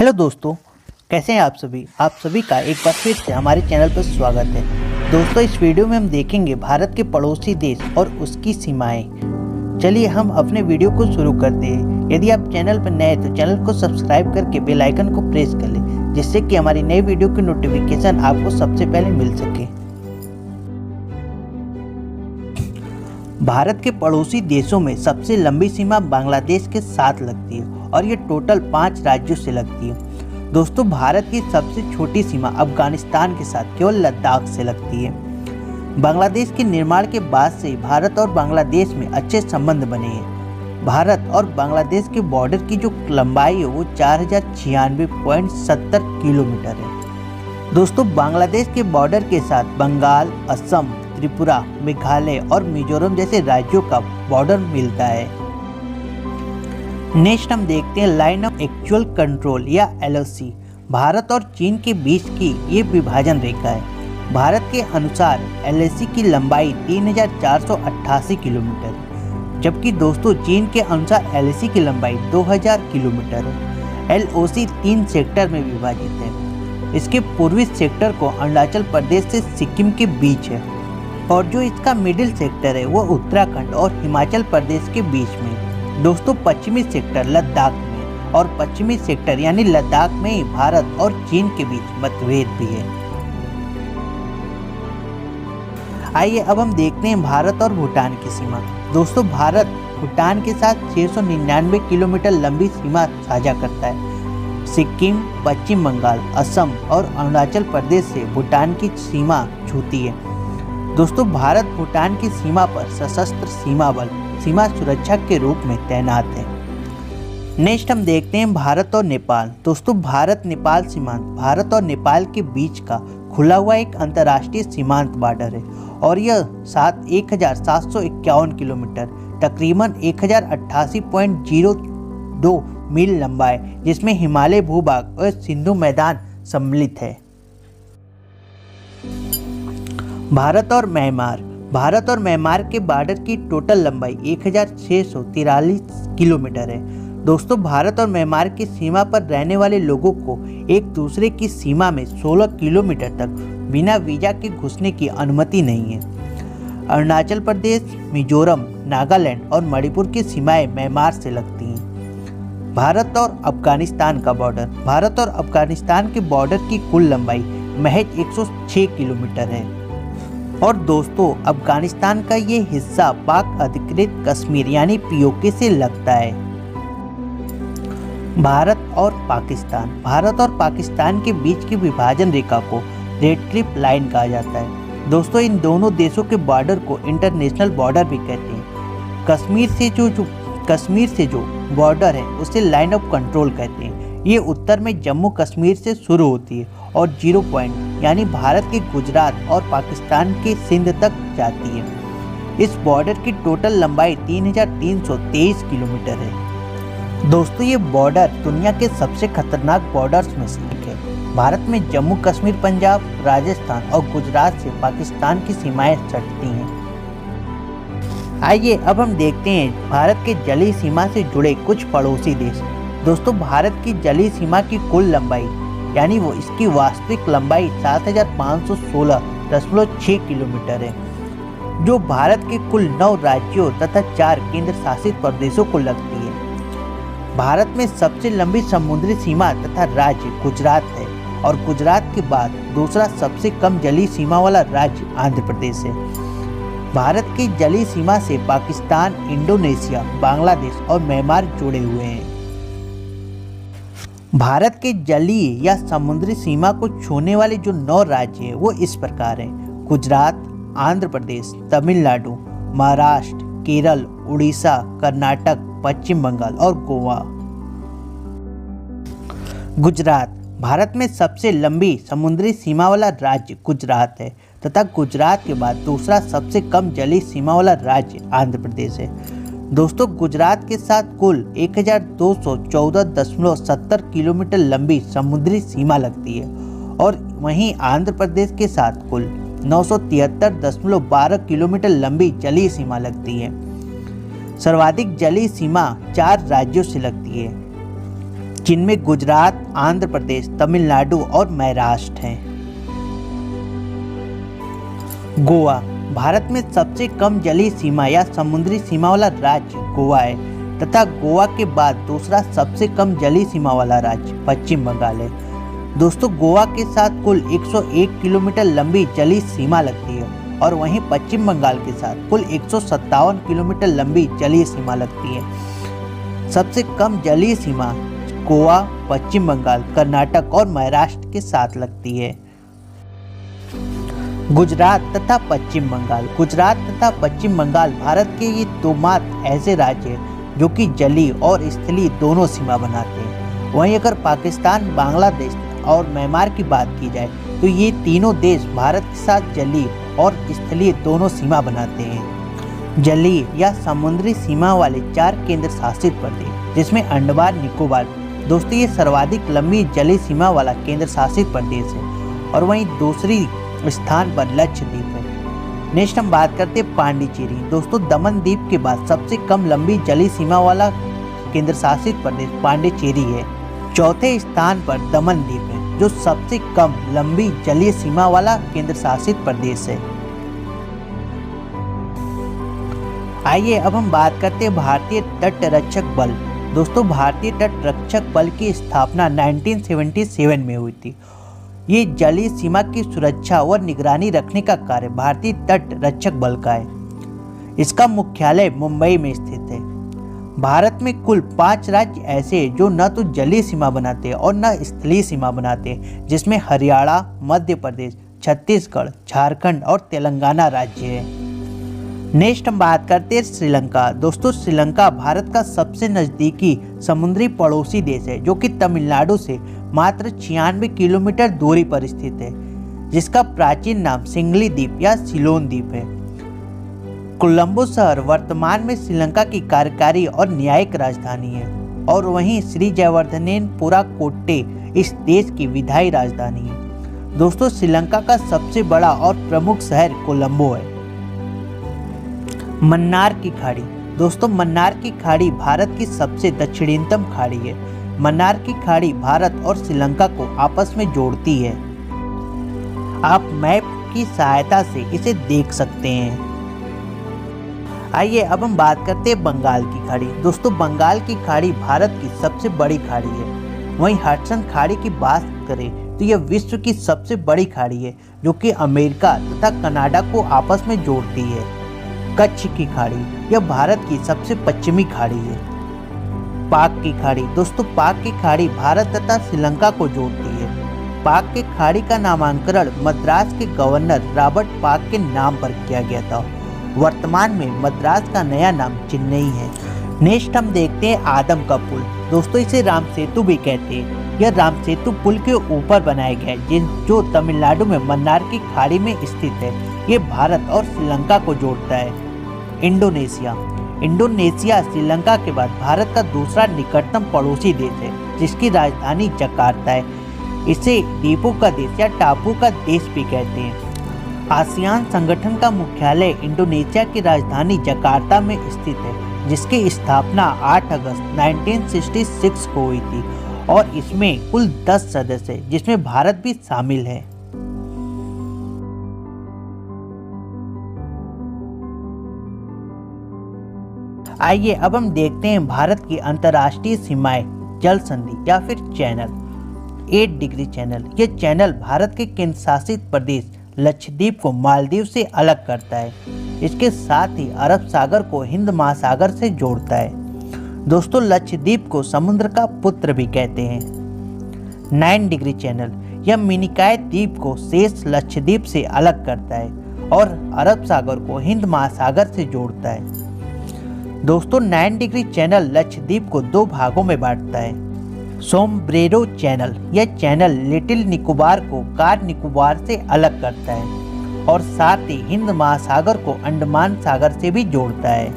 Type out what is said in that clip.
Hello दोस्तों, कैसे हैं आप सभी का एक बार फिर से हमारे चैनल पर स्वागत है। दोस्तों, इस वीडियो में हम देखेंगे भारत के पड़ोसी देश और उसकी सीमाएं। चलिए हम अपने वीडियो को शुरू करते हैं। यदि आप चैनल पर नए हैं तो चैनल को सब्सक्राइब करके बेल आइकन को प्रेस कर लें, जिससे कि हमारी नई वीडियो की नोटिफिकेशन आपको सबसे पहले मिल सके। भारत के पड़ोसी देशों में सबसे लंबी सीमा बांग्लादेश के साथ लगती है और ये टोटल 5 राज्यों से लगती है। दोस्तों, भारत की सबसे छोटी सीमा अफगानिस्तान के साथ केवल लद्दाख से लगती है। बांग्लादेश के निर्माण के बाद से भारत और बांग्लादेश में अच्छे संबंध बने हैं। भारत और बांग्लादेश के बॉर्डर की जो लंबाई है वो 4096.70 किलोमीटर है। दोस्तों, बांग्लादेश के बॉर्डर के साथ बंगाल, असम, त्रिपुरा, मेघालय और मिजोरम जैसे राज्यों का बॉर्डर मिलता है। नेक्स्ट हम देखते हैं लाइन ऑफ एक्चुअल कंट्रोल या LOC। भारत और चीन के बीच की ये विभाजन रेखा है। भारत के अनुसार LOC की लंबाई 3488 किलोमीटर है, जबकि दोस्तों चीन के अनुसार LOC की लंबाई 2000 किलोमीटर है। LOC 3 सेक्टर में विभाजित है। इसके पूर्वी सेक्टर को अरुणाचल प्रदेश से सिक्किम के बीच है और जो इसका मिडिल सेक्टर है वो उत्तराखंड और हिमाचल प्रदेश के बीच में। दोस्तों, पश्चिमी सेक्टर लद्दाख में और पश्चिमी सेक्टर यानी लद्दाख में ही भारत और चीन के बीच मतभेद भी है। आइए अब हम देखते हैं भारत और भूटान की सीमा। दोस्तों, भारत भूटान के साथ 699 किलोमीटर लंबी सीमा साझा करता है। सिक्किम, पश्चिम बंगाल, असम और अरुणाचल प्रदेश से भूटान की सीमा छूती है। दोस्तों, भारत भूटान की सीमा पर सशस्त्र सीमा बल सीमा सुरक्षा के रूप में तैनात है। नेक्स्ट हम देखते हैं भारत और नेपाल। दोस्तों, भारत नेपाल सीमांत भारत और नेपाल के बीच का खुला हुआ एक अंतर्राष्ट्रीय सीमांत बॉर्डर है और यह 1751 किलोमीटर तकरीबन 1088.02 मील लंबा है, जिसमें हिमालय भूभाग और सिंधु मैदान सम्मिलित है। भारत और म्यांमार के बॉर्डर की टोटल लंबाई 1643 किलोमीटर है। दोस्तों, भारत और म्यांमार की सीमा पर रहने वाले लोगों को एक दूसरे की सीमा में 16 किलोमीटर तक बिना वीजा के घुसने की अनुमति नहीं है। अरुणाचल प्रदेश, मिजोरम, नागालैंड और मणिपुर की सीमाएं म्यांमार से लगती हैं। भारत और अफगानिस्तान का बॉर्डर। भारत और अफगानिस्तान के बॉर्डर की कुल लंबाई महज 106 किलोमीटर है। और दोस्तों, अफगानिस्तान का ये हिस्सा पाक अधिकृत कश्मीर यानी POK से लगता है। भारत और पाकिस्तान के बीच की विभाजन रेखा को रेड क्लिफ लाइन कहा जाता है। दोस्तों, इन दोनों देशों के बॉर्डर को इंटरनेशनल बॉर्डर भी कहते हैं। कश्मीर से जो बॉर्डर है उसे लाइन ऑफ कंट्रोल कहते हैं। ये उत्तर में जम्मू कश्मीर से शुरू होती है और 0 पॉइंट यानी भारत के गुजरात और पाकिस्तान के सिंध तक जाती है। इस बॉर्डर की टोटल लंबाई 3323 किलोमीटर है। दोस्तों, ये बॉर्डर दुनिया के सबसे खतरनाक बॉर्डर्स में से एक है। भारत में जम्मू कश्मीर, पंजाब, राजस्थान और गुजरात से पाकिस्तान की सीमाएं सटती हैं। आइए अब हम देखते हैं भारत के जलीय सीमा से जुड़े कुछ पड़ोसी देश। दोस्तों, भारत की जलीय सीमा की कुल लंबाई यानी वो इसकी वास्तविक लंबाई 7516.6 किलोमीटर है, जो भारत के कुल 9 राज्यों तथा 4 केंद्र शासित प्रदेशों को लगती है। भारत में सबसे लंबी समुद्री सीमा तथा राज्य गुजरात है और गुजरात के बाद दूसरा सबसे कम जलीय सीमा वाला राज्य आंध्र प्रदेश है। भारत की जलीय सीमा से पाकिस्तान, इंडोनेशिया, बांग्लादेश और म्यांमार जुड़े हुए हैं। भारत के जलीय या समुद्री सीमा को छूने वाले जो 9 राज्य हैं वो इस प्रकार हैं: गुजरात, आंध्र प्रदेश, तमिलनाडु, महाराष्ट्र, केरल, उड़ीसा, कर्नाटक, पश्चिम बंगाल और गोवा। गुजरात। भारत में सबसे लंबी समुद्री सीमा वाला राज्य गुजरात है तथा गुजरात के बाद दूसरा सबसे कम जलीय सीमा वाला राज्य आंध्र प्रदेश है। दोस्तों, गुजरात के साथ कुल 1214.70 किलोमीटर लंबी समुद्री सीमा लगती है और वहीं आंध्र प्रदेश के साथ कुल 973.12 किलोमीटर लंबी जलीय सीमा लगती है। सर्वाधिक जलीय सीमा 4 राज्यों से लगती है। जिनमें गुजरात, आंध्र प्रदेश, तमिलनाडु और महाराष्ट्र हैं। गोवा भारत में सबसे कम जलीय सीमा या समुद्री सीमा वाला राज्य गोवा है तथा गोवा के बाद दूसरा सबसे कम जलीय सीमा वाला राज्य पश्चिम बंगाल है। दोस्तों, गोवा के साथ कुल 101 किलोमीटर लंबी जलीय सीमा लगती है और वहीं पश्चिम बंगाल के साथ कुल 157 किलोमीटर लंबी जलीय सीमा लगती है। सबसे कम जलीय सीमा गोवा, पश्चिम बंगाल, कर्नाटक और महाराष्ट्र के साथ लगती है। गुजरात तथा पश्चिम बंगाल। गुजरात तथा पश्चिम बंगाल भारत के ये दो मात्र ऐसे राज्य हैं जो कि जलीय और स्थलीय दोनों सीमा बनाते हैं। वहीं अगर पाकिस्तान, बांग्लादेश और म्यांमार की बात की जाए तो ये तीनों देश भारत के साथ जलीय और स्थलीय दोनों सीमा बनाते हैं। जलीय या समुद्री सीमा वाले 4 केंद्र शासित प्रदेश जिसमें अंडमान निकोबार, दोस्तों ये सर्वाधिक लंबी जलीय सीमा वाला केंद्र शासित प्रदेश है और वहीं दूसरी स्थान पर लक्षद्वीप है। नेक्स्ट हम बात करते हैं पांडिचेरी। दोस्तों, दमन द्वीप के बाद सबसे कम लंबी जलीय सीमा वाला केंद्र शासित प्रदेश पांडिचेरी है। चौथे स्थान पर दमन द्वीप है जो सबसे कम लंबी जलीय सीमा वाला केंद्र शासित प्रदेश है। आइए अब हम बात करते हैं भारतीय तट रक्षक बल। दोस्तों, भारतीय तट रक्षक बल की स्थापना 1977 में हुई थी। ये जलीय सीमा की सुरक्षा व निगरानी रखने का कार्य भारतीय तट रक्षक बल का है। इसका मुख्यालय मुंबई में स्थित है। भारत में कुल 5 राज्य ऐसे हैं जो न तो जलीय सीमा बनाते हैं और न स्थलीय सीमा बनाते हैं, जिसमें हरियाणा, मध्य प्रदेश, छत्तीसगढ़, झारखंड और तेलंगाना राज्य है। नेक्स्ट हम बात करते हैं श्रीलंका। दोस्तों, श्रीलंका भारत का सबसे नज़दीकी समुद्री पड़ोसी देश है जो कि तमिलनाडु से मात्र 96 किलोमीटर दूरी पर स्थित है, जिसका प्राचीन नाम सिंगली द्वीप या सिलोन द्वीप है। कोलंबो शहर वर्तमान में श्रीलंका की कार्यकारी और न्यायिक राजधानी है और वहीं श्री जयवर्धनेपुरा कोट्टे इस देश की विधायी राजधानी है। दोस्तों, श्रीलंका का सबसे बड़ा और प्रमुख शहर कोलंबो है। मन्नार की खाड़ी। दोस्तों, मन्नार की खाड़ी भारत की सबसे दक्षिणतम खाड़ी है। मन्नार की खाड़ी भारत और श्रीलंका को आपस में जोड़ती है। आप मैप की सहायता से इसे देख सकते हैं। आइए अब हम बात करते हैं बंगाल की खाड़ी। दोस्तों, बंगाल की खाड़ी भारत की सबसे बड़ी खाड़ी है। वहीं हडसन खाड़ी की बात करें तो यह विश्व की सबसे बड़ी खाड़ी है जो कि अमेरिका तथा कनाडा को आपस में जोड़ती है। कच्छ की खाड़ी, यह भारत की सबसे पश्चिमी खाड़ी है। पाक की खाड़ी। दोस्तों, पाक की खाड़ी भारत तथा श्रीलंका को जोड़ती है। पाक की खाड़ी का नामकरण मद्रास के गवर्नर रॉबर्ट पाक के नाम पर किया गया था। वर्तमान में मद्रास का नया नाम चेन्नई है। नेक्स्ट हम देखते हैं आदम का पुल। दोस्तों, इसे राम सेतु भी कहते हैं। यह राम सेतु पुल के ऊपर बनाया गया है जो तमिलनाडु में मन्नार की खाड़ी में स्थित है। ये भारत और श्रीलंका को जोड़ता है। इंडोनेशिया। इंडोनेशिया श्रीलंका के बाद भारत का दूसरा निकटतम पड़ोसी देश है जिसकी राजधानी जकार्ता है। इसे द्वीपों का देश या टापू का देश भी कहते हैं। आसियान संगठन का मुख्यालय इंडोनेशिया की राजधानी जकार्ता में स्थित है, जिसकी स्थापना 8 अगस्त 1966 को हुई थी और इसमें कुल 10 सदस्य हैं, जिसमें भारत भी शामिल है। आइए अब हम देखते हैं भारत की अंतर्राष्ट्रीय सीमाएं, जल संधि या फिर चैनल। 8 degree channel. यह चैनल भारत के केंद्र शासित प्रदेश लक्षद्वीप को मालदीव से अलग करता है। इसके साथ ही अरब सागर को हिंद महासागर से जोड़ता है। दोस्तों, लक्षद्वीप को समुद्र का पुत्र भी कहते हैं। 9 डिग्री चैनल। यह मिनिकॉय द्वीप को शेष लक्षद्वीप से अलग करता है और अरब सागर को हिंद महासागर से जोड़ता है। दोस्तों, 9 डिग्री चैनल लक्षद्वीप को 2 भागों में बांटता है। सोमब्रेरो चैनल। यह चैनल लिटिल निकोबार को कार निकोबार से अलग करता है और साथ ही हिंद महासागर को अंडमान सागर से भी जोड़ता है।